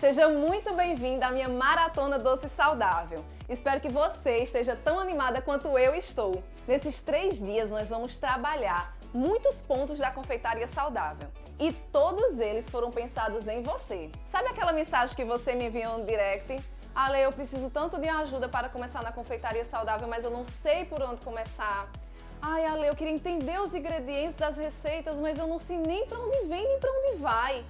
Seja muito bem-vinda à minha Maratona Doce Saudável. Espero que você esteja tão animada quanto eu estou. Nesses 3 dias nós vamos trabalhar muitos pontos da confeitaria saudável. E todos eles foram pensados em você. Sabe aquela mensagem que você me enviou no direct? Ale, eu preciso tanto de ajuda para começar na confeitaria saudável, mas eu não sei por onde começar. Ai, Ale, eu queria entender os ingredientes das receitas, mas eu não sei nem para onde vem nem para onde vai.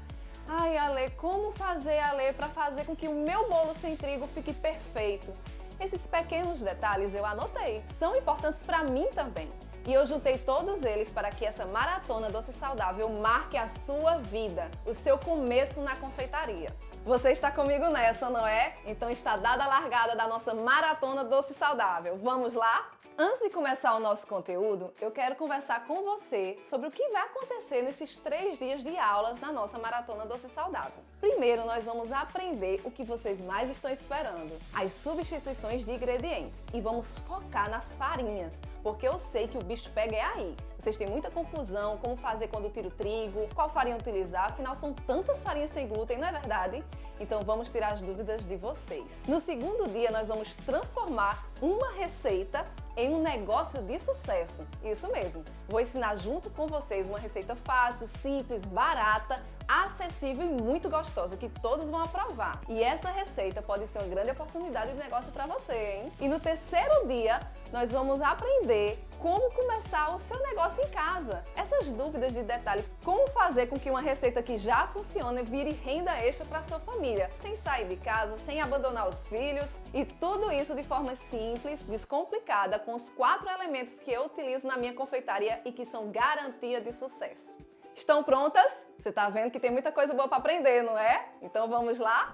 Ai, Ale, como fazer, Ale, para fazer com que o meu bolo sem trigo fique perfeito? Esses pequenos detalhes eu anotei, são importantes para mim também. E eu juntei todos eles para que essa Maratona Doce Saudável marque a sua vida, o seu começo na confeitaria. Você está comigo nessa, não é? Então está dada a largada da nossa Maratona Doce Saudável. Vamos lá? Antes de começar o nosso conteúdo, eu quero conversar com você sobre o que vai acontecer nesses 3 dias de aulas na nossa Maratona Doce Saudável. Primeiro, nós vamos aprender o que vocês mais estão esperando, as substituições de ingredientes. E vamos focar nas farinhas, porque eu sei que o bicho pega é aí. Vocês têm muita confusão, como fazer quando tira o trigo, qual farinha utilizar, afinal são tantas farinhas sem glúten, não é verdade? Então vamos tirar as dúvidas de vocês. No segundo dia, nós vamos transformar uma receita em um negócio de sucesso. Isso mesmo. Vou ensinar junto com vocês uma receita fácil, simples, barata, acessível e muito gostosa, que todos vão aprovar. E essa receita pode ser uma grande oportunidade de negócio para você, hein? E no terceiro dia, nós vamos aprender como começar o seu negócio em casa. Essas dúvidas de detalhe, como fazer com que uma receita que já funciona vire renda extra para sua família, sem sair de casa, sem abandonar os filhos, e tudo isso de forma simples, descomplicada, com os 4 elementos que eu utilizo na minha confeitaria e que são garantia de sucesso. Estão prontas? Você tá vendo que tem muita coisa boa para aprender, não é? Então vamos lá?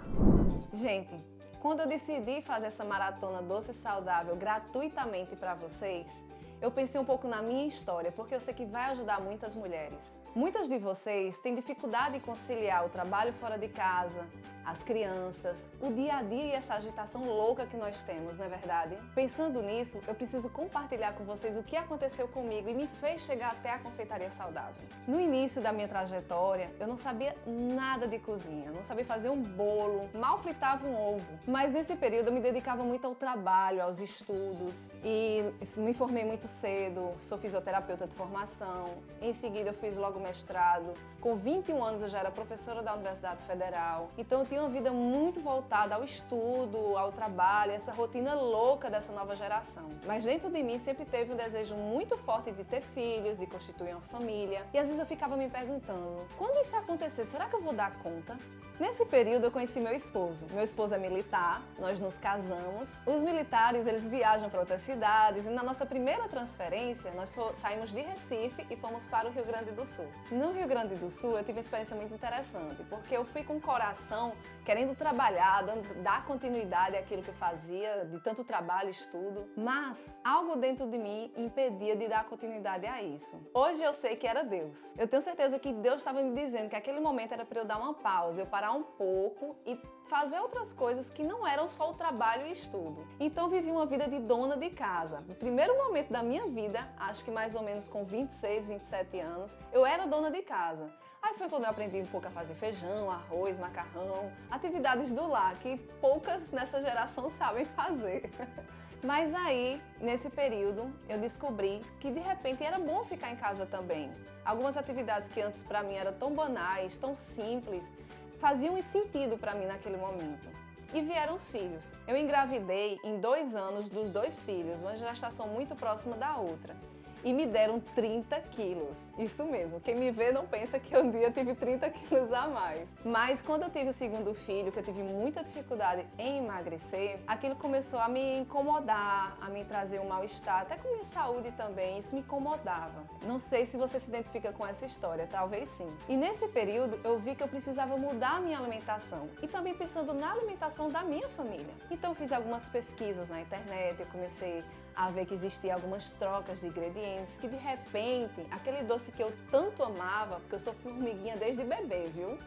Gente, quando eu decidi fazer essa Maratona Doce Saudável gratuitamente para vocês, eu pensei um pouco na minha história, porque eu sei que vai ajudar muitas mulheres. Muitas de vocês têm dificuldade em conciliar o trabalho fora de casa, as crianças, o dia a dia e essa agitação louca que nós temos, não é verdade? Pensando nisso, eu preciso compartilhar com vocês o que aconteceu comigo e me fez chegar até a confeitaria saudável. No início da minha trajetória, eu não sabia nada de cozinha, não sabia fazer um bolo, mal fritava um ovo. Mas nesse período eu me dedicava muito ao trabalho, aos estudos e me formei muito cedo, sou fisioterapeuta de formação, em seguida eu fiz logo mestrado, com 21 anos eu já era professora da Universidade Federal, então eu tinha uma vida muito voltada ao estudo, ao trabalho, essa rotina louca dessa nova geração. Mas dentro de mim sempre teve um desejo muito forte de ter filhos, de constituir uma família, e às vezes eu ficava me perguntando, quando isso acontecer, será que eu vou dar conta? Nesse período eu conheci meu esposo. Meu esposo é militar, nós nos casamos. Os militares, eles viajam para outras cidades e na nossa primeira transferência, nós saímos de Recife e fomos para o Rio Grande do Sul. No Rio Grande do Sul eu tive uma experiência muito interessante, porque eu fui com o coração querendo trabalhar, dar continuidade àquilo que eu fazia, de tanto trabalho e estudo, mas algo dentro de mim impedia de dar continuidade a isso. Hoje eu sei que era Deus. Eu tenho certeza que Deus estava me dizendo que aquele momento era para eu dar uma pausa, eu parar um pouco e fazer outras coisas que não eram só o trabalho e estudo. Então eu vivi uma vida de dona de casa. No primeiro momento da minha vida, acho que mais ou menos com 26, 27 anos, eu era dona de casa. Aí foi quando eu aprendi um pouco a fazer feijão, arroz, macarrão, atividades do lar que poucas nessa geração sabem fazer. Mas aí, nesse período, eu descobri que de repente era bom ficar em casa também. Algumas atividades que antes para mim eram tão banais, tão simples, faziam sentido para mim naquele momento. E vieram os filhos. Eu engravidei em 2 anos dos 2 filhos, uma gestação muito próxima da outra. E me deram 30 quilos. Isso mesmo, quem me vê não pensa que um dia tive 30 quilos a mais. Mas quando eu tive o segundo filho, que eu tive muita dificuldade em emagrecer, aquilo começou a me incomodar, a me trazer um mal-estar, até com minha saúde também, isso me incomodava. Não sei se você se identifica com essa história, talvez sim. E nesse período eu vi que eu precisava mudar a minha alimentação e também pensando na alimentação da minha família. Então eu fiz algumas pesquisas na internet, eu comecei a ver que existiam algumas trocas de ingredientes, que de repente, aquele doce que eu tanto amava, porque eu sou formiguinha desde bebê, viu?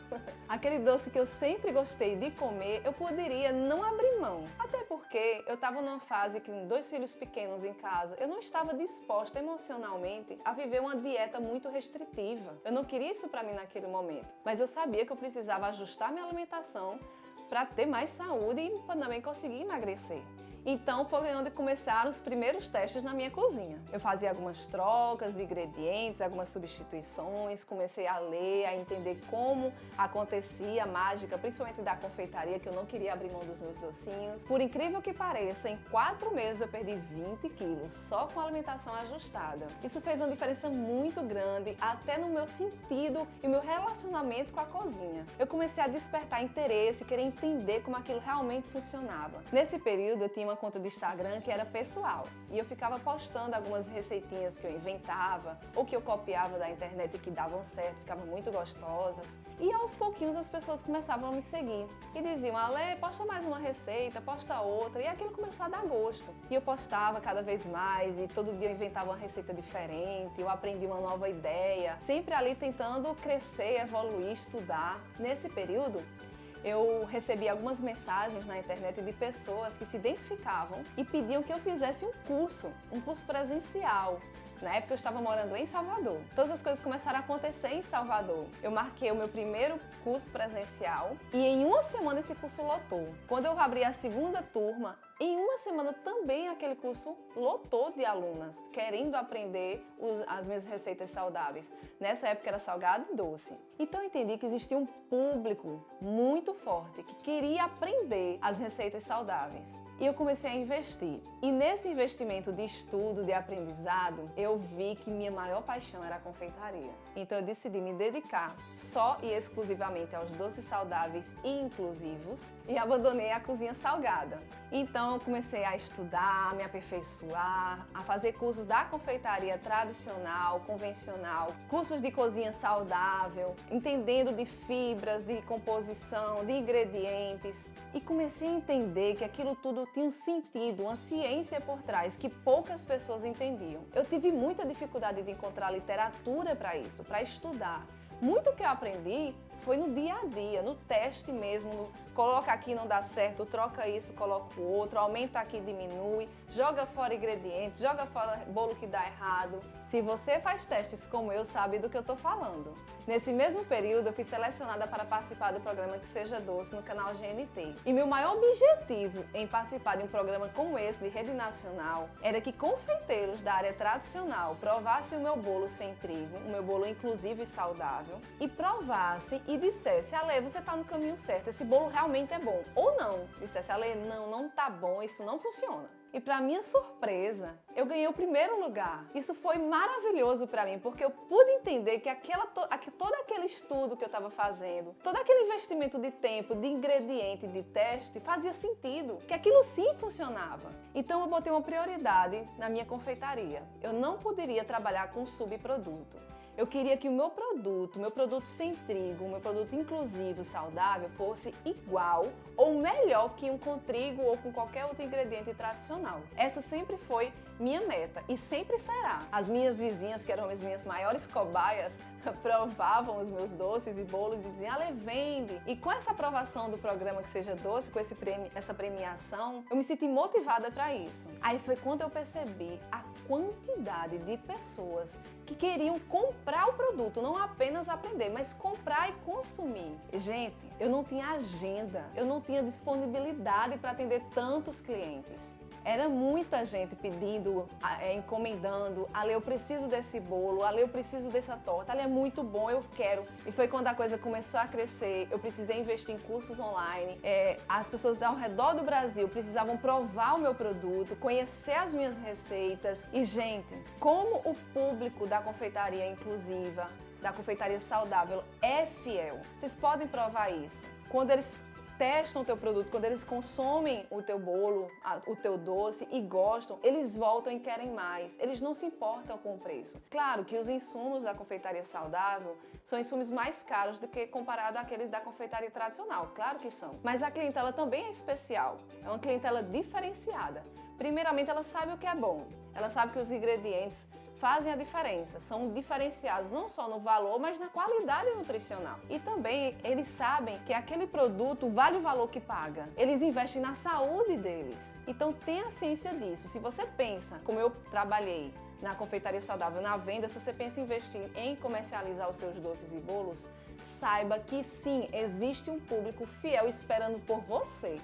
Aquele doce que eu sempre gostei de comer, eu poderia não abrir mão. Até porque eu estava numa fase que com 2 filhos pequenos em casa, eu não estava disposta emocionalmente a viver uma dieta muito restritiva. Eu não queria isso para mim naquele momento, mas eu sabia que eu precisava ajustar minha alimentação para ter mais saúde e para também conseguir emagrecer. Então foi onde começaram os primeiros testes na minha cozinha. Eu fazia algumas trocas de ingredientes, algumas substituições, comecei a ler, a entender como acontecia a mágica, principalmente da confeitaria, que eu não queria abrir mão dos meus docinhos. Por incrível que pareça, em 4 meses eu perdi 20 quilos, só com alimentação ajustada. Isso fez uma diferença muito grande, até no meu sentido e meu relacionamento com a cozinha. Eu comecei a despertar interesse, querer entender como aquilo realmente funcionava. Nesse período eu tinha uma conta de Instagram que era pessoal e eu ficava postando algumas receitinhas que eu inventava ou que eu copiava da internet e que davam certo, ficavam muito gostosas. E aos pouquinhos as pessoas começavam a me seguir e diziam: Ale, posta mais uma receita, posta outra, e aquilo começou a dar gosto. E eu postava cada vez mais e todo dia eu inventava uma receita diferente, eu aprendi uma nova ideia, sempre ali tentando crescer, evoluir, estudar. Nesse período eu recebi algumas mensagens na internet de pessoas que se identificavam e pediam que eu fizesse um curso presencial. Na época eu estava morando em Salvador. Todas as coisas começaram a acontecer em Salvador. Eu marquei o meu primeiro curso presencial e em uma semana esse curso lotou. Quando eu abri a segunda turma, em uma semana também aquele curso lotou de alunas querendo aprender as minhas receitas saudáveis. Nessa época era salgado e doce. Então eu entendi que existia um público muito forte que queria aprender as receitas saudáveis. E eu comecei a investir. E nesse investimento de estudo, de aprendizado, eu vi que minha maior paixão era a confeitaria. Então eu decidi me dedicar só e exclusivamente aos doces saudáveis e inclusivos e abandonei a cozinha salgada. Então eu comecei a estudar, a me aperfeiçoar, a fazer cursos da confeitaria tradicional, convencional, cursos de cozinha saudável, entendendo de fibras, de composição, de ingredientes. E comecei a entender que aquilo tudo tinha um sentido, uma ciência por trás que poucas pessoas entendiam. Eu tive muita dificuldade de encontrar literatura para isso, para estudar. Muito que eu aprendi foi no dia a dia, no teste mesmo, no coloca aqui, não dá certo, troca isso, coloca o outro, aumenta aqui, diminui, joga fora ingredientes, joga fora bolo que dá errado. Se você faz testes como eu, sabe do que eu tô falando. Nesse mesmo período, eu fui selecionada para participar do programa Que Seja Doce no canal GNT. E meu maior objetivo em participar de um programa como esse, de rede nacional, era que confeiteiros da área tradicional provassem o meu bolo sem trigo, o meu bolo inclusivo e saudável, e provassem e dissesse: Ale, você tá no caminho certo, esse bolo realmente é bom. Ou não, dissesse: Ale, não tá bom, isso não funciona. E para minha surpresa, eu ganhei o primeiro lugar. Isso foi maravilhoso para mim, porque eu pude entender que todo aquele estudo que eu estava fazendo, todo aquele investimento de tempo, de ingrediente, de teste, fazia sentido, que aquilo sim funcionava. Então eu botei uma prioridade na minha confeitaria. Eu não poderia trabalhar com subproduto. Eu queria que o meu produto sem trigo, o meu produto inclusivo, saudável, fosse igual ou melhor que um com trigo ou com qualquer outro ingrediente tradicional. Essa sempre foi minha meta e sempre será. As minhas vizinhas, que eram as minhas maiores cobaias, provavam os meus doces e bolos e diziam: Ale, vende! E com essa aprovação do programa Que Seja Doce, com essa premiação, eu me senti motivada para isso. Aí foi quando eu percebi a quantidade de pessoas que queriam comprar o produto, não apenas aprender, mas comprar e consumir. Gente, eu não tinha agenda, eu não tinha disponibilidade para atender tantos clientes. Era muita gente pedindo, encomendando: Ale, eu preciso desse bolo, Ale, eu preciso dessa torta, Ale, é muito bom, eu quero. E foi quando a coisa começou a crescer, eu precisei investir em cursos online, as pessoas ao redor do Brasil precisavam provar o meu produto, conhecer as minhas receitas. E, gente, como o público da confeitaria inclusiva, da confeitaria saudável é fiel. Vocês podem provar isso. Quando eles testam o teu produto, quando eles consomem o teu bolo, o teu doce e gostam, eles voltam e querem mais. Eles não se importam com o preço. Claro que os insumos da confeitaria saudável são insumos mais caros do que comparado àqueles da confeitaria tradicional. Claro que são. Mas a clientela também é especial. É uma clientela diferenciada. Primeiramente, ela sabe o que é bom. Ela sabe que os ingredientes fazem a diferença, são diferenciados não só no valor, mas na qualidade nutricional. E também eles sabem que aquele produto vale o valor que paga. Eles investem na saúde deles. Então tenha a ciência disso. Se você pensa, como eu trabalhei na confeitaria saudável, na venda, se você pensa em investir em comercializar os seus doces e bolos, saiba que sim, existe um público fiel esperando por você.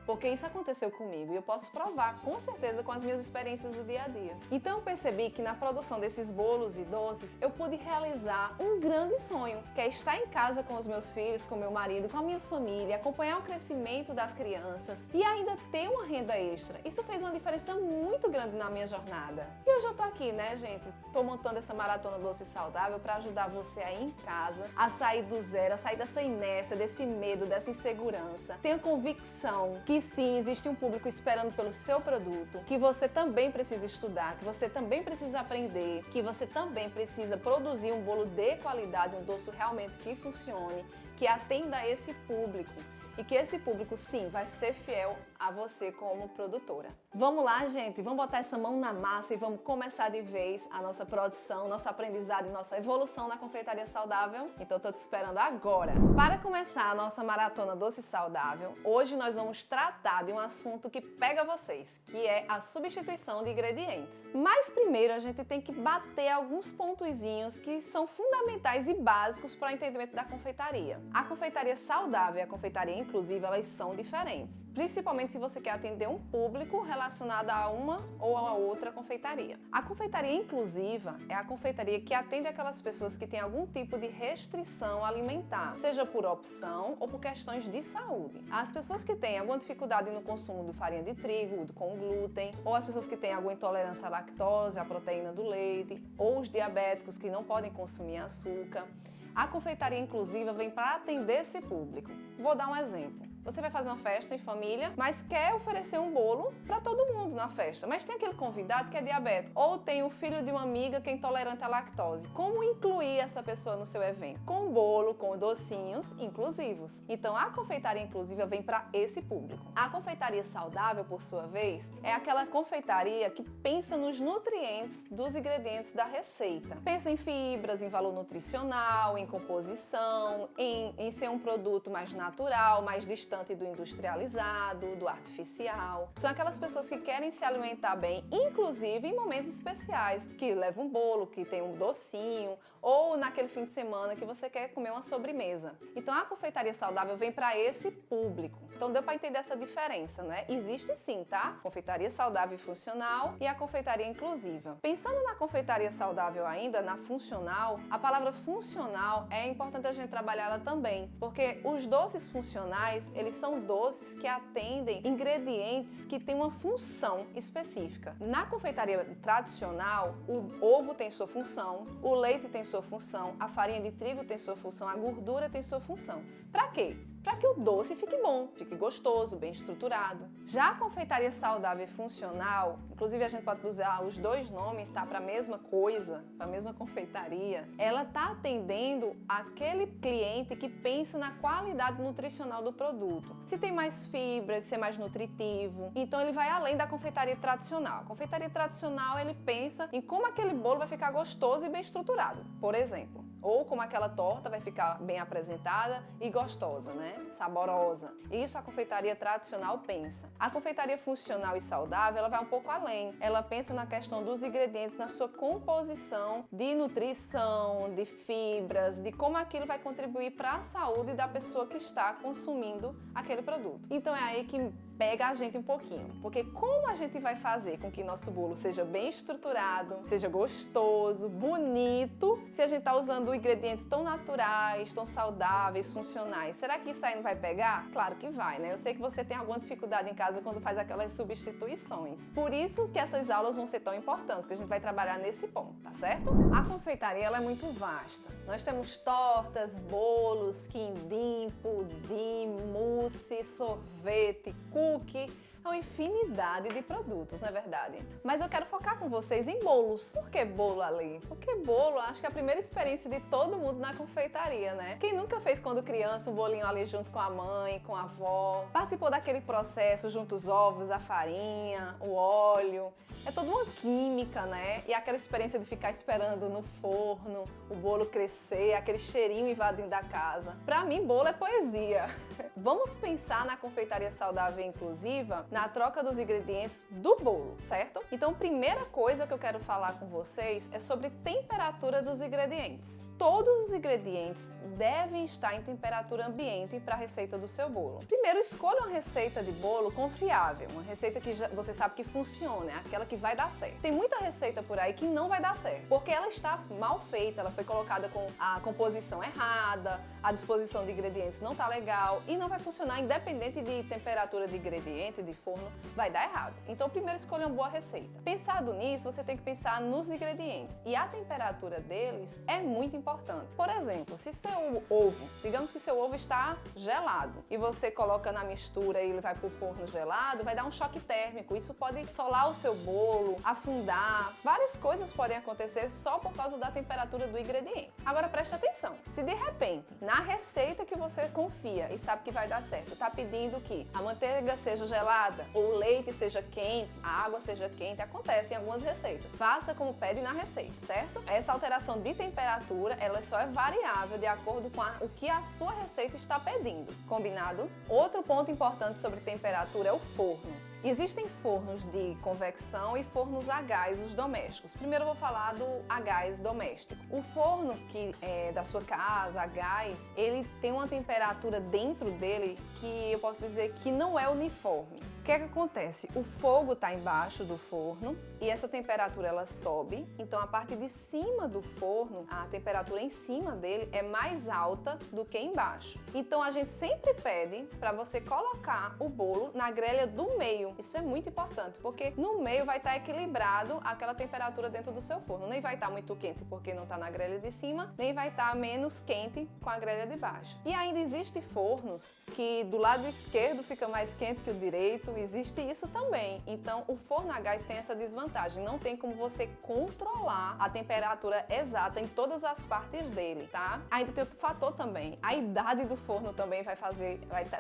Porque isso aconteceu comigo e eu posso provar com certeza com as minhas experiências do dia a dia. Então eu percebi que na produção desses bolos e doces eu pude realizar um grande sonho, que é estar em casa com os meus filhos, com meu marido, com a minha família, acompanhar o crescimento das crianças e ainda ter uma renda extra. Isso fez uma diferença muito grande na minha jornada. E hoje eu tô aqui, né, gente? Tô montando essa maratona doce e saudável para ajudar você aí em casa a sair do zero, a sair dessa inércia, desse medo, dessa insegurança. Tenha convicção que sim, existe um público esperando pelo seu produto, que você também precisa estudar, que você também precisa aprender, que você também precisa produzir um bolo de qualidade, um doce realmente que funcione, que atenda a esse público. E que esse público, sim, vai ser fiel a você como produtora. Vamos lá, gente? Vamos botar essa mão na massa e vamos começar de vez a nossa produção, nosso aprendizado e nossa evolução na confeitaria saudável? Então, tô te esperando agora! Para começar a nossa maratona doce saudável, hoje nós vamos tratar de um assunto que pega vocês, que é a substituição de ingredientes. Mas primeiro, a gente tem que bater alguns pontozinhos que são fundamentais e básicos para o entendimento da confeitaria. A confeitaria saudável e a confeitaria inclusive, elas são diferentes, principalmente se você quer atender um público relacionado a uma ou a outra confeitaria. A confeitaria inclusiva é a confeitaria que atende aquelas pessoas que têm algum tipo de restrição alimentar, seja por opção ou por questões de saúde. As pessoas que têm alguma dificuldade no consumo de farinha de trigo, com glúten, ou as pessoas que têm alguma intolerância à lactose, à proteína do leite, ou os diabéticos que não podem consumir açúcar. A confeitaria inclusiva vem para atender esse público. Vou dar um exemplo. Você vai fazer uma festa em família, mas quer oferecer um bolo para todo mundo na festa. Mas tem aquele convidado que é diabético, ou tem o filho de uma amiga que é intolerante à lactose. Como incluir essa pessoa no seu evento? Com bolo, com docinhos inclusivos. Então a confeitaria inclusiva vem para esse público. A confeitaria saudável, por sua vez, é aquela confeitaria que pensa nos nutrientes dos ingredientes da receita. Pensa em fibras, em valor nutricional, em composição, em ser um produto mais natural, mais distante do industrializado, do artificial. São aquelas pessoas que querem se alimentar bem, inclusive em momentos especiais, que levam um bolo, que tem um docinho, ou naquele fim de semana que você quer comer uma sobremesa. Então a confeitaria saudável vem para esse público. Então deu para entender essa diferença, né? Existe sim, tá? Confeitaria saudável e funcional e a confeitaria inclusiva. Pensando na confeitaria saudável ainda, na funcional, a palavra funcional é importante a gente trabalhar ela também, porque os doces funcionais, eles são doces que atendem ingredientes que têm uma função específica. Na confeitaria tradicional, o ovo tem sua função, o leite tem sua função, a farinha de trigo tem sua função, a gordura tem sua função. Para quê? Para que o doce fique bom, fique gostoso, bem estruturado. Já a confeitaria saudável e funcional, inclusive a gente pode usar os dois nomes, tá? Para a mesma coisa, para a mesma confeitaria, ela está atendendo aquele cliente que pensa na qualidade nutricional do produto. Se tem mais fibras, se é mais nutritivo, então ele vai além da confeitaria tradicional. A confeitaria tradicional, ele pensa em como aquele bolo vai ficar gostoso e bem estruturado, por exemplo. Ou como aquela torta vai ficar bem apresentada e gostosa, né? Saborosa. Isso a confeitaria tradicional pensa. A confeitaria funcional e saudável, ela vai um pouco além. Ela pensa na questão dos ingredientes, na sua composição de nutrição, de fibras, de como aquilo vai contribuir para a saúde da pessoa que está consumindo aquele produto. Então é aí que pega a gente um pouquinho, porque como a gente vai fazer com que nosso bolo seja bem estruturado, seja gostoso, bonito, se a gente está usando ingredientes tão naturais, tão saudáveis, funcionais? Será que isso aí não vai pegar? Claro que vai, né? Eu sei que você tem alguma dificuldade em casa quando faz aquelas substituições. Por isso que essas aulas vão ser tão importantes, que a gente vai trabalhar nesse ponto, tá certo? A confeitaria, ela é muito vasta. Nós temos tortas, bolos, quindim, pudim, mousse, sorvete, cookie, é uma infinidade de produtos, não é verdade? Mas eu quero focar com vocês em bolos. Por que bolo ali? Porque bolo, acho que é a primeira experiência de todo mundo na confeitaria, né? Quem nunca fez quando criança um bolinho ali junto com a mãe, com a avó? Participou daquele processo junto os ovos, a farinha, o óleo. É toda uma química, né? E aquela experiência de ficar esperando no forno, o bolo crescer, aquele cheirinho invadindo da casa. Pra mim, bolo é poesia. Vamos pensar na confeitaria saudável e inclusiva na troca dos ingredientes do bolo, certo? Então, primeira coisa que eu quero falar com vocês é sobre temperatura dos ingredientes. Todos os ingredientes devem estar em temperatura ambiente para a receita do seu bolo. Primeiro, escolha uma receita de bolo confiável, uma receita que você sabe que funciona, é aquela que vai dar certo. Tem muita receita por aí que não vai dar certo, porque ela está mal feita, ela foi colocada com a composição errada, a disposição de ingredientes não está legal e não vai funcionar independente de temperatura de ingrediente, de forno, vai dar errado. Então, primeiro escolha uma boa receita. Pensado nisso, você tem que pensar nos ingredientes e a temperatura deles é muito importante. Por exemplo, se seu ovo, digamos que seu ovo está gelado e você coloca na mistura e ele vai para o forno gelado, vai dar um choque térmico. Isso pode solar o seu bolo, afundar. Várias coisas podem acontecer só por causa da temperatura do ingrediente. Agora preste atenção. Se de repente, na receita que você confia e sabe que vai dar certo, está pedindo que a manteiga seja gelada ou o leite seja quente, a água seja quente, acontece em algumas receitas. Faça como pede na receita, certo? Essa alteração de temperatura, ela só é variável de acordo com o que a sua receita está pedindo. Combinado? Outro ponto importante sobre temperatura é o forno. Existem fornos de convecção e fornos a gás, os domésticos. Primeiro eu vou falar do a gás doméstico. O forno que é da sua casa, a gás, ele tem uma temperatura dentro dele que eu posso dizer que não é uniforme. O que é que acontece? O fogo está embaixo do forno e essa temperatura ela sobe, então a parte de cima do forno, a temperatura em cima dele é mais alta do que embaixo. Então a gente sempre pede para você colocar o bolo na grelha do meio. Isso é muito importante, porque no meio vai estar equilibrado aquela temperatura dentro do seu forno. Nem vai estar muito quente porque não está na grelha de cima, nem vai estar menos quente com a grelha de baixo. E ainda existem fornos que do lado esquerdo fica mais quente que o direito, existe isso também. Então o forno a gás tem essa desvantagem, não tem como você controlar a temperatura exata em todas as partes dele, tá? Ainda tem outro fator também, a idade do forno também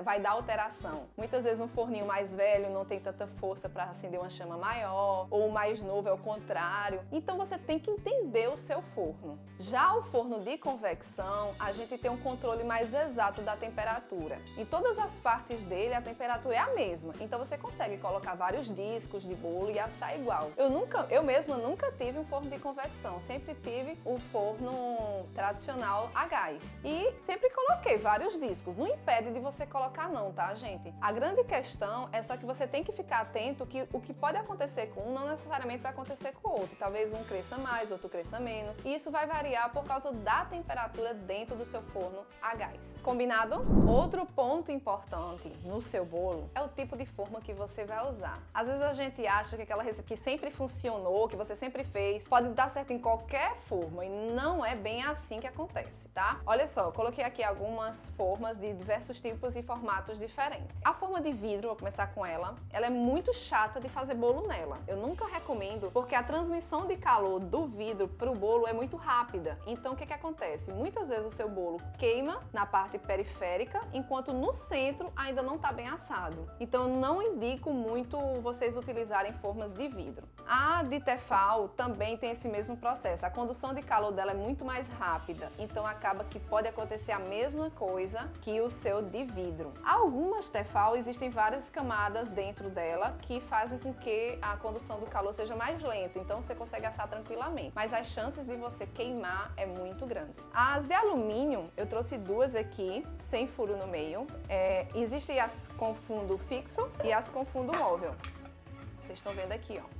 vai dar alteração. Muitas vezes um forninho mais velho não tem tanta força para acender uma chama maior, ou o mais novo é o contrário. Então você tem que entender o seu forno. Já o forno de convecção, a gente tem um controle mais exato da temperatura. Em todas as partes dele, a temperatura é a mesma. Então você consegue colocar vários discos de bolo e assar igual. Eu mesma nunca tive um forno de convecção, sempre tive o forno tradicional a gás. E sempre coloquei vários discos. Não impede de você colocar não, tá, gente? A grande questão é só que você tem que ficar atento que o que pode acontecer com um não necessariamente vai acontecer com o outro. Talvez um cresça mais, outro cresça menos. E isso vai variar por causa da temperatura dentro do seu forno a gás. Combinado? Outro ponto importante no seu bolo é o tipo de forma que você vai usar. Às vezes a gente acha que aquela receita que sempre funcionou, que você sempre fez, pode dar certo em qualquer forma e não é bem assim que acontece, tá? Olha só, eu coloquei aqui algumas formas de diversos tipos e formatos diferentes. A forma de vidro, vou começar com ela é muito chata de fazer bolo nela. Eu nunca recomendo porque a transmissão de calor do vidro para o bolo é muito rápida. Então o que acontece? Muitas vezes o seu bolo queima na parte periférica, enquanto no centro ainda não está bem assado. Então eu não indico muito vocês utilizarem formas de vidro. A de Tefal também tem esse mesmo processo. A condução de calor dela é muito mais rápida, então acaba que pode acontecer a mesma coisa que o seu de vidro. Algumas Tefal existem várias camadas dentro dela que fazem com que a condução do calor seja mais lenta, então você consegue assar tranquilamente, mas as chances de você queimar é muito grande. As de alumínio, eu trouxe duas aqui, sem furo no meio. Existem as com fundo fixo e as com fundo móvel. Vocês estão vendo aqui, ó.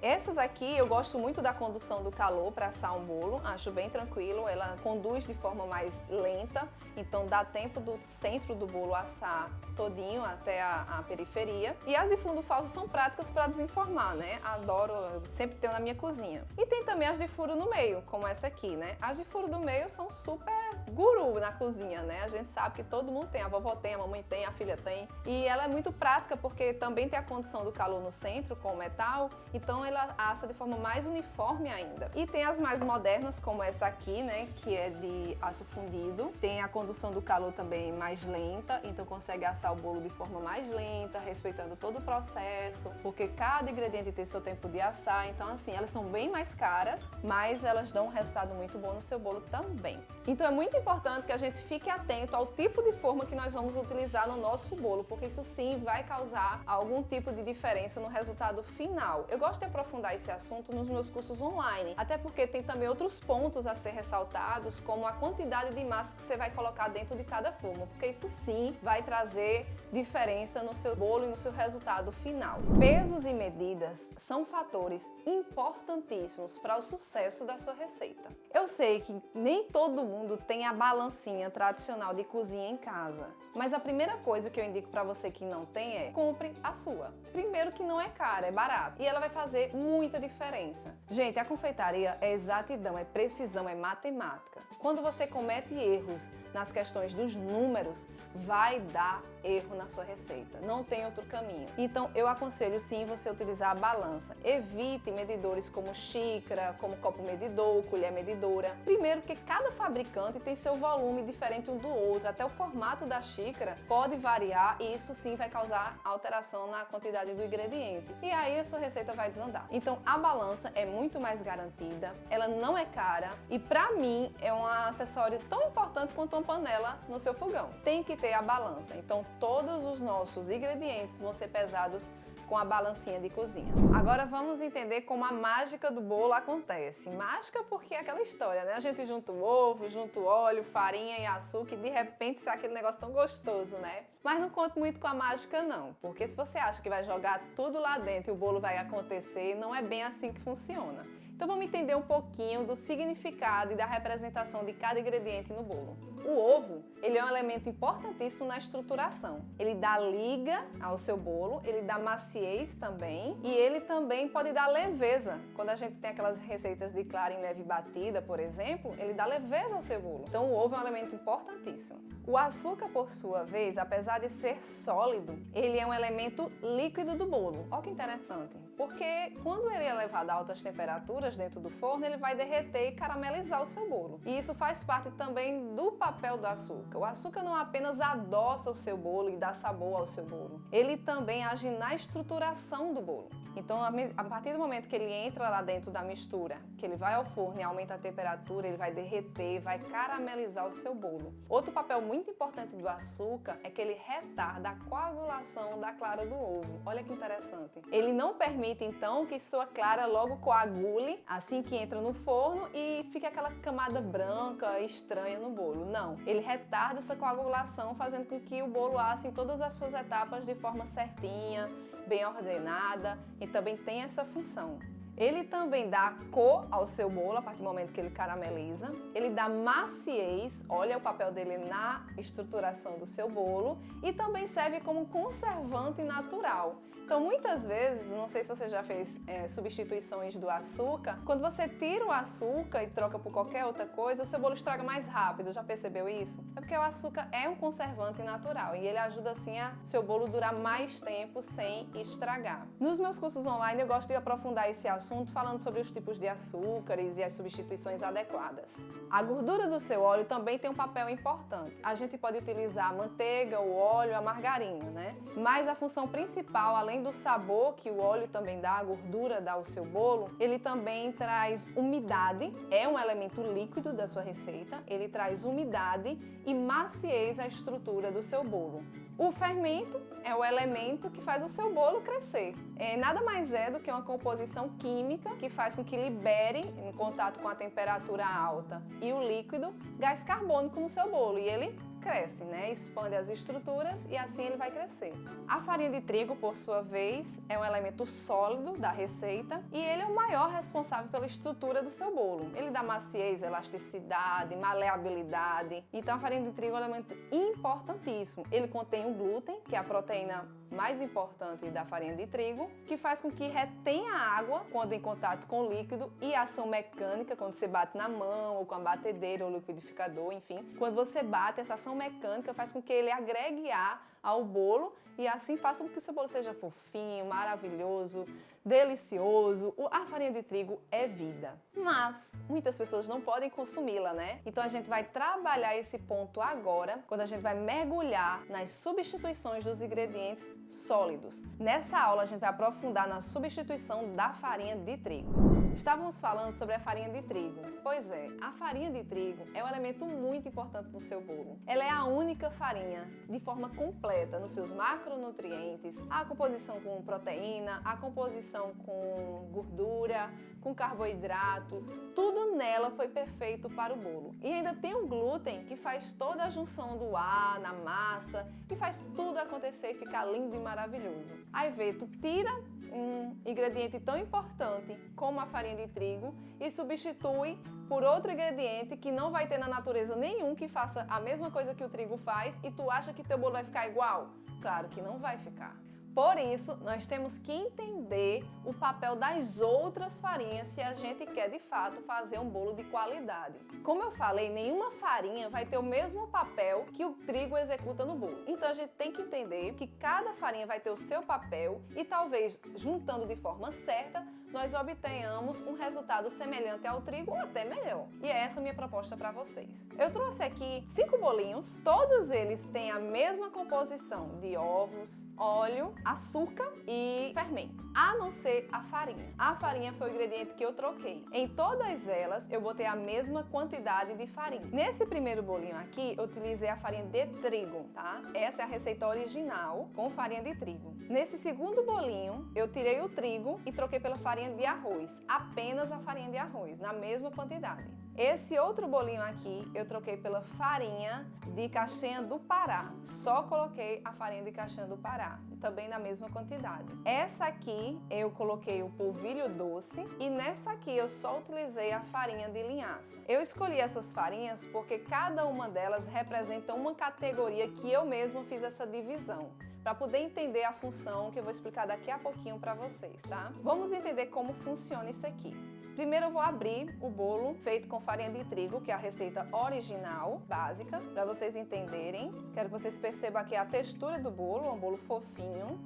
Essas aqui eu gosto muito da condução do calor para assar um bolo, acho bem tranquilo, ela conduz de forma mais lenta, então dá tempo do centro do bolo assar todinho até a periferia. E as de fundo falso são práticas para desenformar, né? Adoro, eu sempre tenho na minha cozinha. E tem também as de furo no meio, como essa aqui, né? As de furo do meio são super guru na cozinha, né? A gente sabe que todo mundo tem, a vovó tem, a mamãe tem, a filha tem. E ela é muito prática porque também tem a condução do calor no centro com o metal, então ela assa de forma mais uniforme ainda. E tem as mais modernas, como essa aqui, né? Que é de aço fundido. Tem a condução do calor também mais lenta, então consegue assar o bolo de forma mais lenta, respeitando todo o processo, porque cada ingrediente tem seu tempo de assar. Então assim, elas são bem mais caras, mas elas dão um resultado muito bom no seu bolo também. Então é muito importante que a gente fique atento ao tipo de forma que nós vamos utilizar no nosso bolo, porque isso sim vai causar algum tipo de diferença no resultado final. Eu gosto de aprofundar esse assunto nos meus cursos online, até porque tem também outros pontos a ser ressaltados, como a quantidade de massa que você vai colocar dentro de cada forma, porque isso sim vai trazer diferença no seu bolo e no seu resultado final. Pesos e medidas são fatores importantíssimos para o sucesso da sua receita. Eu sei que nem todo mundo tem a balancinha tradicional de cozinha em casa, mas a primeira coisa que eu indico para você que não tem é compre a sua. Primeiro que não é cara, é barato e ela vai fazer muita diferença. Gente, a confeitaria é exatidão, é precisão, é matemática. Quando você comete erros nas questões dos números, vai dar erro na sua receita, não tem outro caminho. Então eu aconselho sim você utilizar a balança. Evite medidores como xícara, como copo medidor, colher medidora. Primeiro que cada fabricante tem seu volume diferente um do outro, até o formato da xícara pode variar e isso sim vai causar alteração na quantidade do ingrediente. E aí a sua receita vai desandar. Então a balança é muito mais garantida, ela não é cara e pra mim é um acessório tão importante quanto uma panela no seu fogão. Tem que ter a balança. Então todos os nossos ingredientes vão ser pesados com a balancinha de cozinha. Agora vamos entender como a mágica do bolo acontece. Mágica porque é aquela história, né? A gente junta o ovo, junta o óleo, farinha e açúcar e de repente sai aquele negócio tão gostoso, né? Mas não conte muito com a mágica não, porque se você acha que vai jogar tudo lá dentro e o bolo vai acontecer, não é bem assim que funciona. Então vamos entender um pouquinho do significado e da representação de cada ingrediente no bolo. O ovo, ele é um elemento importantíssimo na estruturação. Ele dá liga ao seu bolo, ele dá maciez também e ele também pode dar leveza. Quando a gente tem aquelas receitas de clara em neve batida, por exemplo, ele dá leveza ao seu bolo. Então o ovo é um elemento importantíssimo. O açúcar, por sua vez, apesar de ser sólido, ele é um elemento líquido do bolo. Olha que interessante, porque quando ele é levado a altas temperaturas dentro do forno, ele vai derreter e caramelizar o seu bolo. E isso faz parte também do papel do açúcar. O açúcar não apenas adoça o seu bolo e dá sabor ao seu bolo, ele também age na estruturação do bolo. Então, a partir do momento que ele entra lá dentro da mistura, que ele vai ao forno e aumenta a temperatura, ele vai derreter, vai caramelizar o seu bolo. Outro papel muito importante do açúcar é que ele retarda a coagulação da clara do ovo. Olha que interessante. Ele não permite, então, que sua clara logo coagule assim que entra no forno e fique aquela camada branca estranha no bolo. Não, ele retarda essa coagulação, fazendo com que o bolo asse em todas as suas etapas de forma certinha, bem ordenada e também tem essa função. Ele também dá cor ao seu bolo a partir do momento que ele carameliza. Ele dá maciez, olha o papel dele na estruturação do seu bolo. E também serve como conservante natural. Então, muitas vezes, não sei se você já fez substituições do açúcar, quando você tira o açúcar e troca por qualquer outra coisa, o seu bolo estraga mais rápido. Já percebeu isso? É porque o açúcar é um conservante natural e ele ajuda assim a seu bolo durar mais tempo sem estragar. Nos meus cursos online eu gosto de aprofundar esse assunto falando sobre os tipos de açúcares e as substituições adequadas. A gordura do seu óleo também tem um papel importante. A gente pode utilizar a manteiga, o óleo, a margarina, né? Mas a função principal, além do sabor que o óleo também dá, a gordura dá ao seu bolo, ele também traz umidade, é um elemento líquido da sua receita, ele traz umidade e maciez à estrutura do seu bolo. O fermento é o elemento que faz o seu bolo crescer. Nada mais é do que uma composição química que faz com que libere, em contato com a temperatura alta e o líquido, gás carbônico no seu bolo e ele cresce, né? Expande as estruturas e assim ele vai crescer. A farinha de trigo, por sua vez, é um elemento sólido da receita e ele é o maior responsável pela estrutura do seu bolo. Ele dá maciez, elasticidade, maleabilidade. Então a farinha de trigo é um elemento importantíssimo. Ele contém o glúten, que é a proteína mais importante da farinha de trigo, que faz com que retenha a água quando em contato com o líquido e a ação mecânica, quando você bate na mão ou com a batedeira ou liquidificador, enfim. Quando você bate, essa ação mecânica faz com que ele agregue ar ao bolo e assim faça com que o seu bolo seja fofinho, maravilhoso, delicioso. A farinha de trigo é vida. Mas muitas pessoas não podem consumi-la, né? Então a gente vai trabalhar esse ponto agora, quando a gente vai mergulhar nas substituições dos ingredientes sólidos. Nessa aula a gente vai aprofundar na substituição da farinha de trigo. Estávamos falando sobre a farinha de trigo. Pois é, a farinha de trigo é um elemento muito importante no seu bolo. Ela é a única farinha de forma completa nos seus macronutrientes, a composição com proteína, a composição com gordura, com carboidrato, tudo nela foi perfeito para o bolo. E ainda tem o glúten que faz toda a junção do ar na massa e faz tudo acontecer e ficar lindo e maravilhoso. Aí vê, tu tira um ingrediente tão importante como a farinha de trigo e substitui por outro ingrediente que não vai ter na natureza nenhum que faça a mesma coisa que o trigo faz e tu acha que teu bolo vai ficar igual? Claro que não vai ficar. Por isso, nós temos que entender o papel das outras farinhas se a gente quer de fato fazer um bolo de qualidade. Como eu falei, nenhuma farinha vai ter o mesmo papel que o trigo executa no bolo. Então a gente tem que entender que cada farinha vai ter o seu papel e talvez juntando de forma certa, nós obtenhamos um resultado semelhante ao trigo ou até melhor. E é essa a minha proposta para vocês. Eu trouxe aqui 5 bolinhos, todos eles têm a mesma composição de ovos, óleo, açúcar e fermento, a não ser a farinha. A farinha foi o ingrediente que eu troquei. Em todas elas, eu botei a mesma quantidade de farinha. Nesse primeiro bolinho aqui, eu utilizei a farinha de trigo, tá? Essa é a receita original com farinha de trigo. Nesse segundo bolinho, eu tirei o trigo e troquei pela farinha de arroz, apenas a farinha de arroz, na mesma quantidade. Esse outro bolinho aqui eu troquei pela farinha de castanha do Pará, só coloquei a farinha de castanha do Pará, também na mesma quantidade. Essa aqui eu coloquei o polvilho doce e nessa aqui eu só utilizei a farinha de linhaça. Eu escolhi essas farinhas porque cada uma delas representa uma categoria que eu mesma fiz essa divisão, para poder entender a função que eu vou explicar daqui a pouquinho para vocês, tá? Vamos entender como funciona isso aqui. Primeiro eu vou abrir o bolo feito com farinha de trigo, que é a receita original, básica, para vocês entenderem. Quero que vocês percebam aqui a textura do bolo, é um bolo fofinho,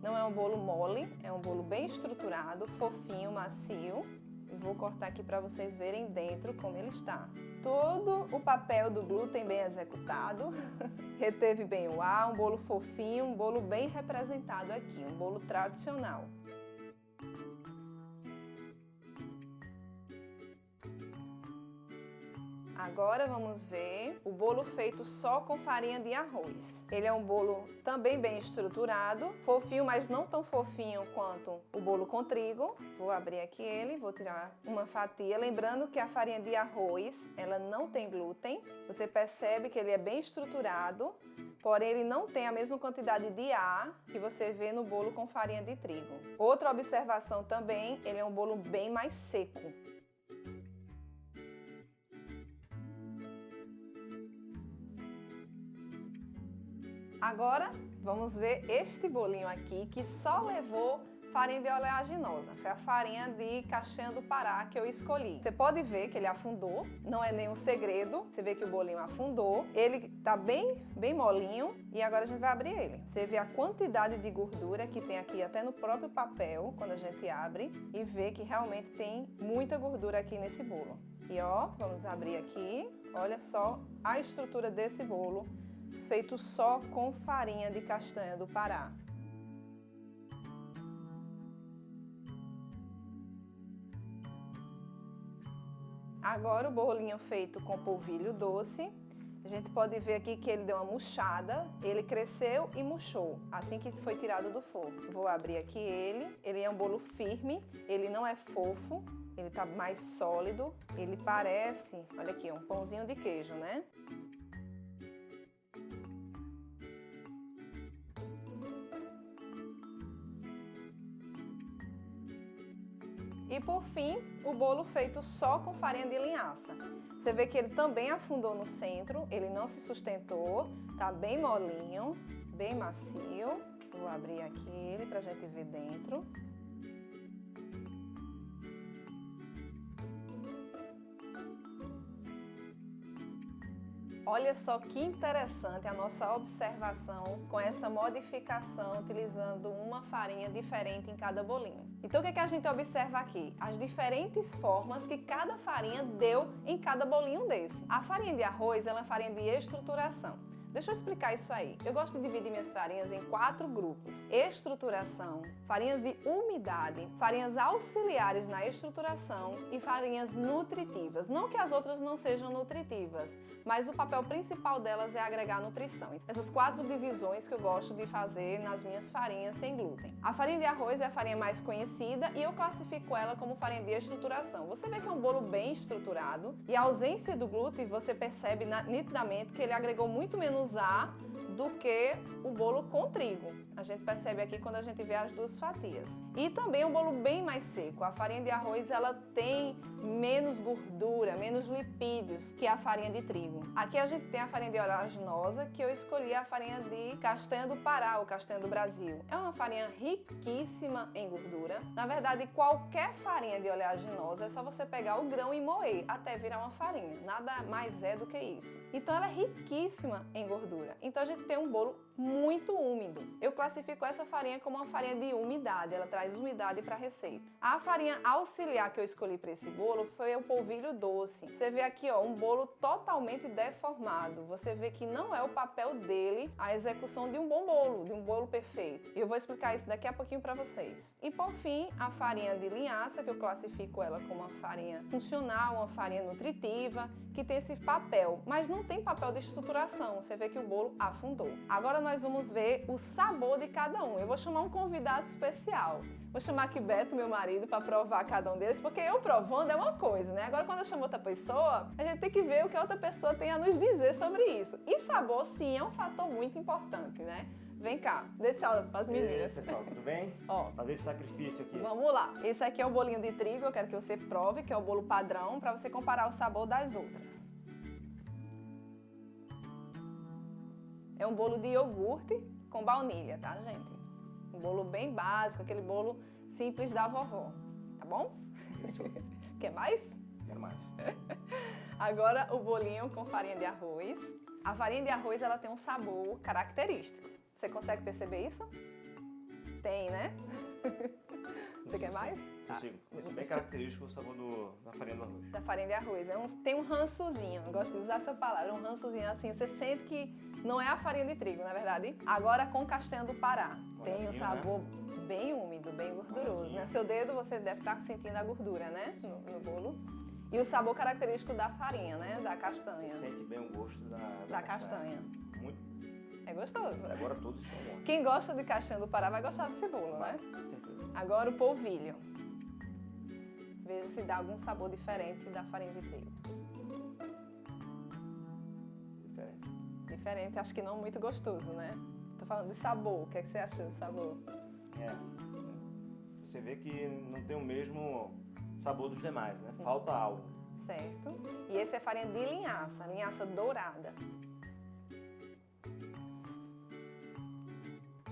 não é um bolo mole, é um bolo bem estruturado, fofinho, macio. Vou cortar aqui para vocês verem dentro como ele está. Todo o papel do glúten bem executado, reteve bem o ar, um bolo fofinho, um bolo bem representado aqui, um bolo tradicional. Agora vamos ver o bolo feito só com farinha de arroz. Ele é um bolo também bem estruturado, fofinho, mas não tão fofinho quanto o bolo com trigo. Vou abrir aqui ele, vou tirar uma fatia. Lembrando que a farinha de arroz, ela não tem glúten. Você percebe que ele é bem estruturado, porém ele não tem a mesma quantidade de ar que você vê no bolo com farinha de trigo. Outra observação também, ele é um bolo bem mais seco. Agora, vamos ver este bolinho aqui que só levou farinha de oleaginosa. Foi a farinha de castanha do Pará que eu escolhi. Você pode ver que ele afundou, não é nenhum segredo. Você vê que o bolinho afundou, ele tá bem molinho e agora a gente vai abrir ele. Você vê a quantidade de gordura que tem aqui até no próprio papel quando a gente abre e vê que realmente tem muita gordura aqui nesse bolo. E ó, vamos abrir aqui. Olha só a estrutura desse bolo, feito só com farinha de castanha do Pará. Agora o bolinho feito com polvilho doce. A gente pode ver aqui que ele deu uma murchada, ele cresceu e murchou, assim que foi tirado do forno. Vou abrir aqui ele é um bolo firme, ele não é fofo, ele tá mais sólido, ele parece, olha aqui, um pãozinho de queijo, né? E por fim, o bolo feito só com farinha de linhaça. Você vê que ele também afundou no centro, ele não se sustentou, tá bem molinho, bem macio. Vou abrir aqui ele pra gente ver dentro. Olha só que interessante a nossa observação com essa modificação utilizando uma farinha diferente em cada bolinho. Então o que a gente observa aqui? As diferentes formas que cada farinha deu em cada bolinho desse. A farinha de arroz ela é uma farinha de estruturação. Deixa eu explicar isso aí. Eu gosto de dividir minhas farinhas em 4 grupos. Estruturação, farinhas de umidade, farinhas auxiliares na estruturação e farinhas nutritivas. Não que as outras não sejam nutritivas, mas o papel principal delas é agregar nutrição. Essas 4 divisões que eu gosto de fazer nas minhas farinhas sem glúten. A farinha de arroz é a farinha mais conhecida e eu classifico ela como farinha de estruturação. Você vê que é um bolo bem estruturado e a ausência do glúten você percebe nitidamente que ele agregou muito menos ar do que o bolo com trigo. A gente percebe aqui quando a gente vê as 2 fatias. E também é um bolo bem mais seco. A farinha de arroz ela tem menos gordura, menos lipídios que a farinha de trigo. Aqui a gente tem a farinha de oleaginosa, que eu escolhi a farinha de castanha do Pará, ou castanha do Brasil. É uma farinha riquíssima em gordura. Na verdade, qualquer farinha de oleaginosa é só você pegar o grão e moer até virar uma farinha. Nada mais é do que isso. Então ela é riquíssima em gordura. Então a gente tem um bolo muito úmido. Eu classifico essa farinha como uma farinha de umidade, ela traz umidade para a receita. A farinha auxiliar que eu escolhi para esse bolo foi o polvilho doce. Você vê aqui, ó, um bolo totalmente deformado. Você vê que não é o papel dele a execução de um bom bolo, de um bolo perfeito. E eu vou explicar isso daqui a pouquinho para vocês. E por fim, a farinha de linhaça, que eu classifico ela como uma farinha funcional, uma farinha nutritiva, que tem esse papel, mas não tem papel de estruturação. Você vê que o bolo afundou. Agora nós vamos ver o sabor de cada um. Eu vou chamar um convidado especial. Vou chamar aqui Beto, meu marido, para provar cada um deles, porque eu provando é uma coisa, né? Agora quando eu chamo outra pessoa, a gente tem que ver o que a outra pessoa tem a nos dizer sobre isso. E sabor, sim, é um fator muito importante, né? Vem cá, dê tchau para as meninas. E aí, pessoal, tudo bem? Ó, fazer esse sacrifício aqui. Vamos lá. Esse aqui é o bolinho de trigo, eu quero que você prove, que é o bolo padrão, para você comparar o sabor das outras. É um bolo de iogurte com baunilha, tá, gente? Um bolo bem básico, aquele bolo simples da vovó, tá bom? Quer mais? Quero mais. Agora o bolinho com farinha de arroz. A farinha de arroz ela tem um sabor característico. Você consegue perceber isso? Tem, né? Você quer mais? Consigo. É bem característico o sabor da farinha do arroz. Da farinha de arroz. Tem um rançozinho, eu gosto de usar essa palavra, um rançozinho assim, você sente que não é a farinha de trigo, na verdade. Agora com castanha do Pará. Tem um sabor bem úmido, bem gorduroso, né? Seu dedo você deve estar sentindo a gordura, né? No bolo. E o sabor característico da farinha, né? Da castanha. Você sente bem o gosto da castanha. Muito. É gostoso. Agora todos estão bons. Quem gosta de castanha do Pará vai gostar desse bolo, né? Com certeza. Agora o polvilho. Veja se dá algum sabor diferente da farinha de trigo. Diferente. Diferente, acho que não muito gostoso, né? Tô falando de sabor, o que é que você achou de sabor? Você vê que não tem o mesmo sabor dos demais, né? Falta algo. Certo. E esse é farinha de linhaça dourada.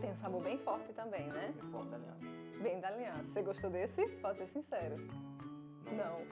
Tem um sabor bem forte também, né? Bem forte da linhaça. Bem da linhaça. Você gostou desse? Pode ser sincero. Não.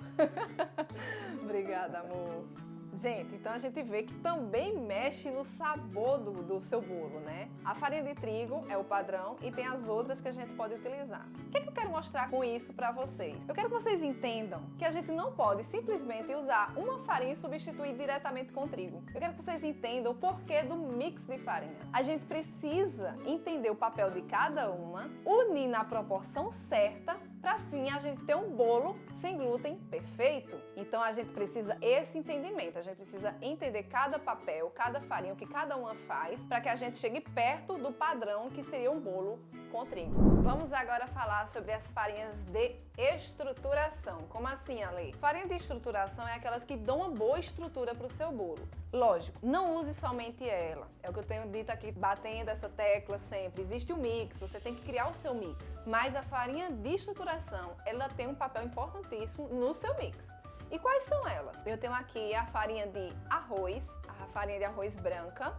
Obrigada, amor. Gente, então a gente vê que também mexe no sabor do seu bolo, né? A farinha de trigo é o padrão e tem as outras que a gente pode utilizar. O que é que eu quero mostrar com isso para vocês? Eu quero que vocês entendam que a gente não pode simplesmente usar uma farinha e substituir diretamente com trigo. Eu quero que vocês entendam o porquê do mix de farinhas. A gente precisa entender o papel de cada uma, unir na proporção certa, para assim a gente ter um bolo sem glúten perfeito. Então a gente precisa esse entendimento, a gente precisa entender cada papel, cada farinha, o que cada uma faz, para que a gente chegue perto do padrão que seria um bolo com trigo. Vamos agora falar sobre as farinhas de estruturação. Como assim, Ale? Farinha de estruturação é aquelas que dão uma boa estrutura para o seu bolo. Lógico, não use somente ela. É o que eu tenho dito aqui, batendo essa tecla sempre. Existe o mix, você tem que criar o seu mix. Mas a farinha de estruturação, ela tem um papel importantíssimo no seu mix. E quais são elas? Eu tenho aqui a farinha de arroz, a farinha de arroz branca,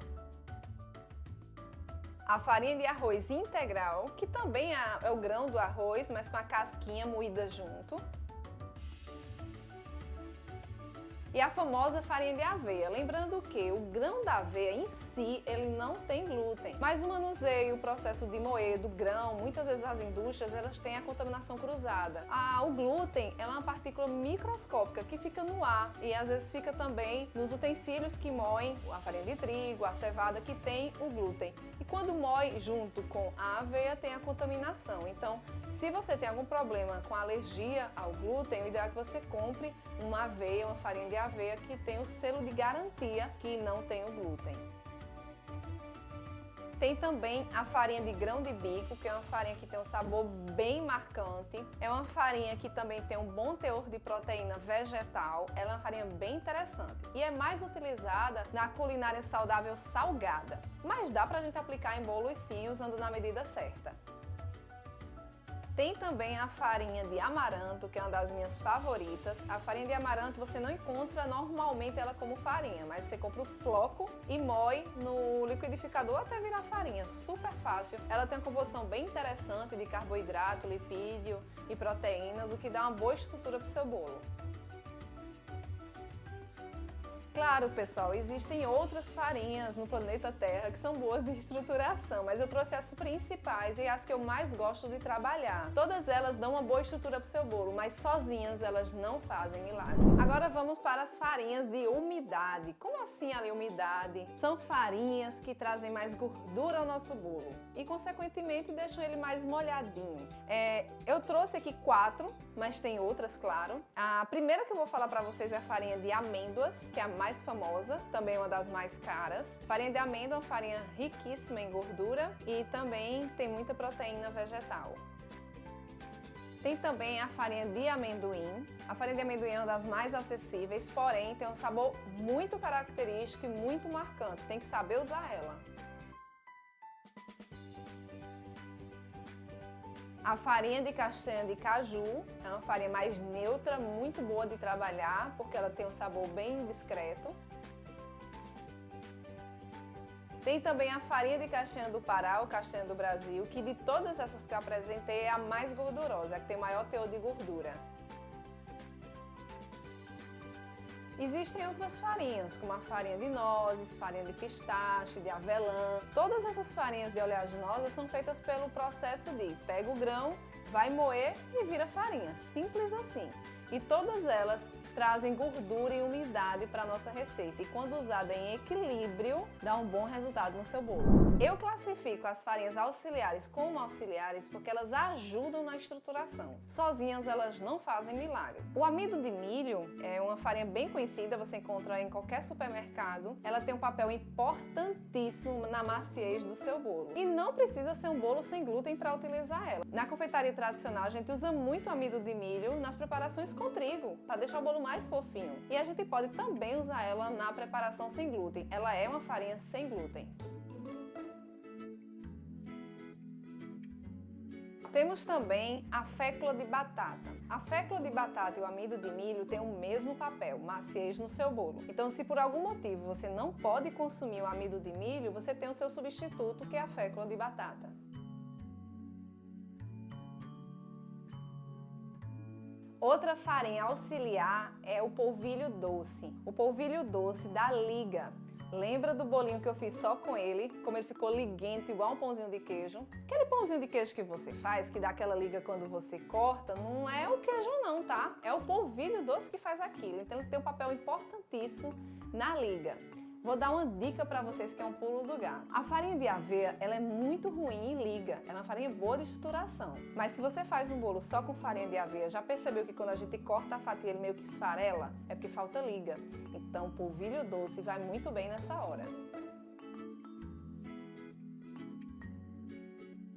a farinha de arroz integral, que também é o grão do arroz, mas com a casquinha moída junto. E a famosa farinha de aveia, lembrando que o grão da aveia em si, ele não tem glúten, mas o manuseio, o processo de moer do grão, muitas vezes as indústrias, elas têm a contaminação cruzada. O glúten é uma partícula microscópica que fica no ar e às vezes fica também nos utensílios que moem a farinha de trigo, a cevada que tem o glúten. E quando moe junto com a aveia, tem a contaminação. Então, se você tem algum problema com alergia ao glúten, o ideal é que você compre uma aveia, uma farinha de aveia que tem o selo de garantia que não tem o glúten. Tem também a farinha de grão de bico, que é uma farinha que tem um sabor bem marcante. É uma farinha que também tem um bom teor de proteína vegetal. Ela é uma farinha bem interessante e é mais utilizada na culinária saudável salgada. Mas dá pra gente aplicar em bolos sim, usando na medida certa. Tem também a farinha de amaranto, que é uma das minhas favoritas. A farinha de amaranto você não encontra normalmente ela como farinha, mas você compra o floco e moe no liquidificador até virar farinha. Super fácil. Ela tem uma composição bem interessante de carboidrato, lipídio e proteínas, o que dá uma boa estrutura para o seu bolo. Claro, pessoal, existem outras farinhas no planeta Terra que são boas de estruturação, mas eu trouxe as principais e as que eu mais gosto de trabalhar. Todas elas dão uma boa estrutura para o seu bolo, mas sozinhas elas não fazem milagre. Agora vamos para as farinhas de umidade. Como assim ali umidade? São farinhas que trazem mais gordura ao nosso bolo e, consequentemente, deixam ele mais molhadinho. Eu trouxe aqui 4, mas tem outras, claro. A primeira que eu vou falar para vocês é a farinha de amêndoas, que é a mais famosa, também uma das mais caras. Farinha de amêndoa é uma farinha riquíssima em gordura e também tem muita proteína vegetal. Tem também a farinha de amendoim. A farinha de amendoim é uma das mais acessíveis, porém tem um sabor muito característico e muito marcante. Tem que saber usar ela. A farinha de castanha de caju é uma farinha mais neutra, muito boa de trabalhar, porque ela tem um sabor bem discreto. Tem também a farinha de castanha do Pará, ou castanha do Brasil, que de todas essas que eu apresentei é a mais gordurosa, a que tem maior teor de gordura. Existem outras farinhas, como a farinha de nozes, farinha de pistache, de avelã. Todas essas farinhas de oleaginosa são feitas pelo processo de pega o grão, vai moer e vira farinha. Simples assim. E todas elas trazem gordura e umidade para a nossa receita. E quando usada em equilíbrio, dá um bom resultado no seu bolo. Eu classifico as farinhas auxiliares como auxiliares porque elas ajudam na estruturação. Sozinhas elas não fazem milagre. O amido de milho é uma farinha bem conhecida, você encontra em qualquer supermercado. Ela tem um papel importantíssimo na maciez do seu bolo. E não precisa ser um bolo sem glúten para utilizar ela. Na confeitaria tradicional a gente usa muito amido de milho nas preparações com trigo, para deixar o bolo mais fofinho. E a gente pode também usar ela na preparação sem glúten. Ela é uma farinha sem glúten. Temos também a fécula de batata. A fécula de batata e o amido de milho têm o mesmo papel, maciez no seu bolo. Então, se por algum motivo você não pode consumir o amido de milho, você tem o seu substituto, que é a fécula de batata. Outra farinha auxiliar é o polvilho doce. O polvilho doce da Liga. Lembra do bolinho que eu fiz só com ele? Como ele ficou liguento, igual um pãozinho de queijo? Aquele pãozinho de queijo que você faz, que dá aquela liga quando você corta, não é o queijo não, tá? É o polvilho doce que faz aquilo. Então ele tem um papel importantíssimo na liga. Vou dar uma dica para vocês que é um pulo do gato. A farinha de aveia, ela é muito ruim em liga. Ela é uma farinha boa de estruturação. Mas se você faz um bolo só com farinha de aveia, já percebeu que quando a gente corta a fatia ele meio que esfarela? É porque falta liga. Então o polvilho doce vai muito bem nessa hora.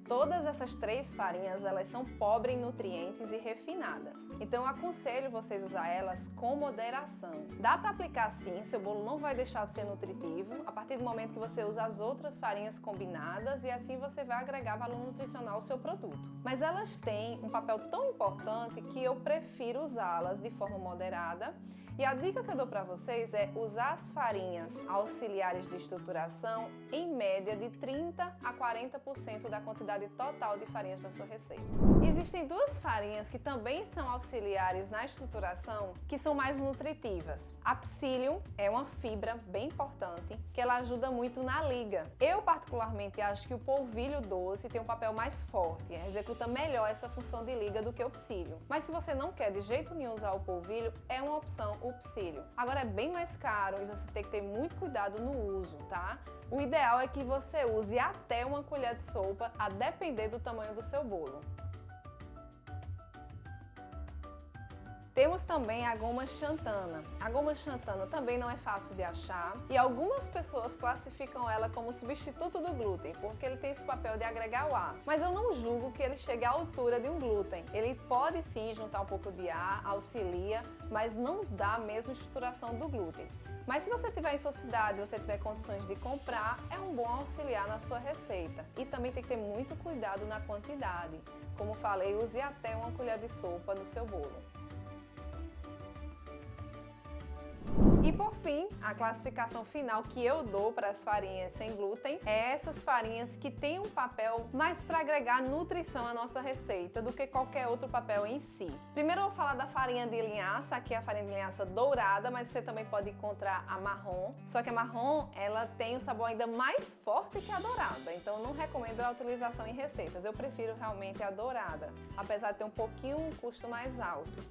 Todas essas 3 farinhas, elas são pobres em nutrientes e refinadas. Então eu aconselho vocês usar elas com moderação. Dá para aplicar sim, seu bolo não vai deixar de ser nutritivo a partir do momento que você usa as outras farinhas combinadas e assim você vai agregar valor nutricional ao seu produto. Mas elas têm um papel tão importante que eu prefiro usá-las de forma moderada. E a dica que eu dou para vocês é usar as farinhas auxiliares de estruturação em média de 30 a 40% da quantidade quantidade total de farinhas da sua receita. Existem duas farinhas que também são auxiliares na estruturação, que são mais nutritivas. A psyllium é uma fibra bem importante, que ela ajuda muito na liga. Eu particularmente acho que o polvilho doce tem um papel mais forte, executa melhor essa função de liga do que o psyllium. Mas se você não quer de jeito nenhum usar o polvilho, é uma opção o psyllium. Agora é bem mais caro e você tem que ter muito cuidado no uso, tá? O ideal é que você use até uma colher de sopa, a depender do tamanho do seu bolo. Temos também a goma xantana. A goma xantana também não é fácil de achar e algumas pessoas classificam ela como substituto do glúten, porque ele tem esse papel de agregar o ar. Mas eu não julgo que ele chegue à altura de um glúten. Ele pode sim juntar um pouco de ar, auxilia, mas não dá a mesma estruturação do glúten. Mas se você tiver em sua cidade, você tiver condições de comprar, é um bom auxiliar na sua receita. E também tem que ter muito cuidado na quantidade. Como falei, use até uma colher de sopa no seu bolo. E por fim, a classificação final que eu dou para as farinhas sem glúten é essas farinhas que têm um papel mais para agregar nutrição à nossa receita do que qualquer outro papel em si. Primeiro eu vou falar da farinha de linhaça, aqui é a farinha de linhaça dourada, mas você também pode encontrar a marrom, só que a marrom ela tem um sabor ainda mais forte que a dourada, então eu não recomendo a utilização em receitas, eu prefiro realmente a dourada, apesar de ter um pouquinho um custo mais alto.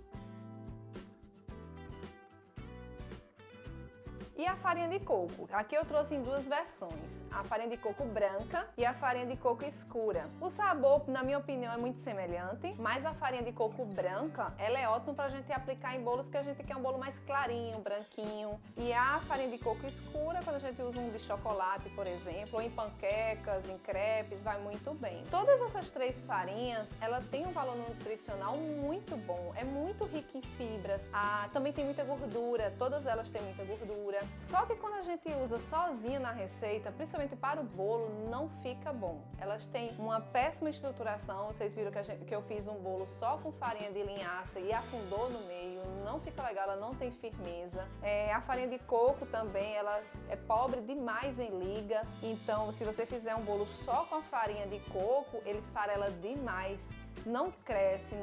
E a farinha de coco? Aqui eu trouxe em duas versões, a farinha de coco branca e a farinha de coco escura. O sabor, na minha opinião, é muito semelhante, mas a farinha de coco branca, ela é ótima pra gente aplicar em bolos que a gente quer um bolo mais clarinho, branquinho. E a farinha de coco escura, quando a gente usa um de chocolate, por exemplo, ou em panquecas, em crepes, vai muito bem. Todas essas três farinhas, ela tem um valor nutricional muito bom, é muito rica em fibras, também tem muita gordura, todas elas têm muita gordura. Só que quando a gente usa sozinha na receita, principalmente para o bolo, não fica bom. Elas têm uma péssima estruturação. Vocês viram que eu fiz um bolo só com farinha de linhaça e afundou no meio. Não fica legal, ela não tem firmeza. A farinha de coco também, ela é pobre demais em liga. Então, se você fizer um bolo só com a farinha de coco, ele esfarela demais. Não cresce,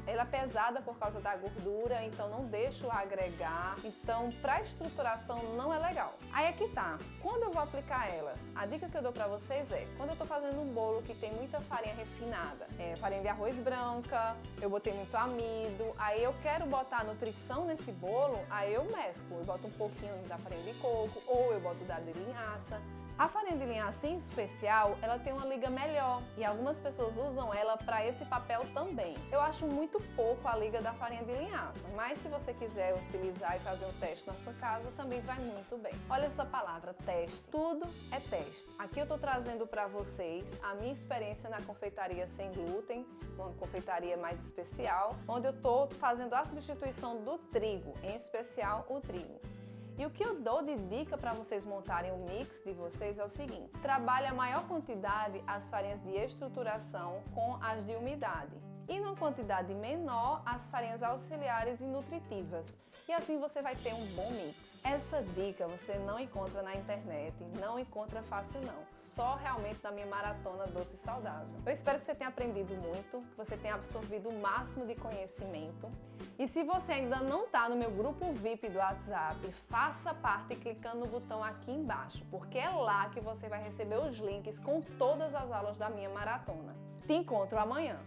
ela é pesada por causa da gordura, então não deixa o agregar. Então, para estruturação não é legal. Aí é que tá. Quando eu vou aplicar elas, a dica que eu dou para vocês é, quando eu tô fazendo um bolo que tem muita farinha refinada, farinha de arroz branca, eu botei muito amido, aí eu quero botar nutrição nesse bolo, aí eu mesclo, eu boto um pouquinho da farinha de coco ou eu boto da de linhaça. A farinha de linhaça em especial, ela tem uma liga melhor e algumas pessoas usam ela para esse papel também. Eu acho muito pouco a liga da farinha de linhaça, mas se você quiser utilizar e fazer um teste na sua casa, também vai muito bem. Olha essa palavra, teste. Tudo é teste. Aqui eu tô trazendo para vocês a minha experiência na confeitaria sem glúten, uma confeitaria mais especial, onde eu tô fazendo a substituição do trigo, em especial o trigo. E o que eu dou de dica para vocês montarem o mix de vocês é o seguinte: trabalhe a maior quantidade as farinhas de estruturação com as de umidade e numa quantidade menor as farinhas auxiliares e nutritivas. E assim você vai ter um bom mix. Essa dica você não encontra na internet, não encontra fácil não. Só realmente na minha maratona doce e saudável. Eu espero que você tenha aprendido muito, que você tenha absorvido o máximo de conhecimento. E se você ainda não está no meu grupo VIP do WhatsApp, faça parte clicando no botão aqui embaixo, porque é lá que você vai receber os links com todas as aulas da minha maratona. Te encontro amanhã!